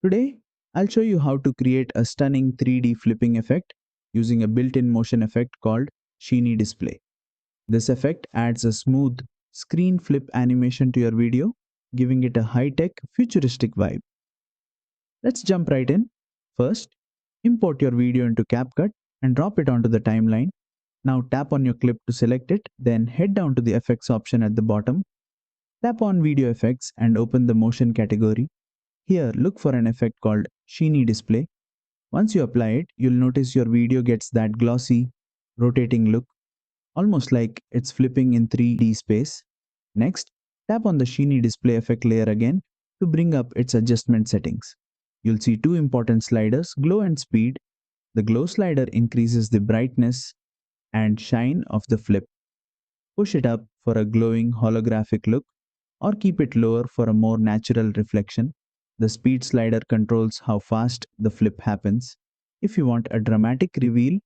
Today, I'll show you how to create a stunning 3D flipping effect using a built-in motion effect called Sheeny Display. This effect adds a smooth screen flip animation to your video, giving it a high-tech, futuristic vibe. Let's jump right in. First, import your video into CapCut and drop it onto the timeline. Now tap on your clip to select it, then head down to the effects option at the bottom. Tap on video effects and open the motion category. Here, look for an effect called Sheeny Display. Once you apply it, you'll notice your video gets that glossy, rotating look, almost like it's flipping in 3D space. Next, tap on the Sheeny Display effect layer again to bring up its adjustment settings. You'll see two important sliders, glow and speed. The glow slider increases the brightness and shine of the flip. Push it up for a glowing holographic look or keep it lower for a more natural reflection. The speed slider controls how fast the flip happens. If you want a dramatic reveal,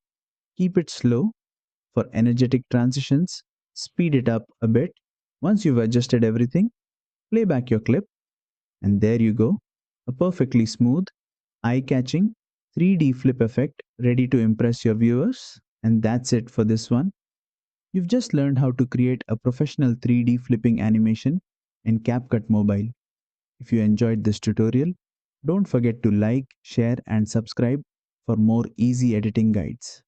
keep it slow. For energetic transitions, speed it up a bit. Once you've adjusted everything, play back your clip, and there you go, a perfectly smooth, eye-catching 3D flip effect ready to impress your viewers. And that's it for this one. You've just learned how to create a professional 3D flipping animation in CapCut Mobile. If you enjoyed this tutorial, don't forget to like, share and subscribe for more easy editing guides.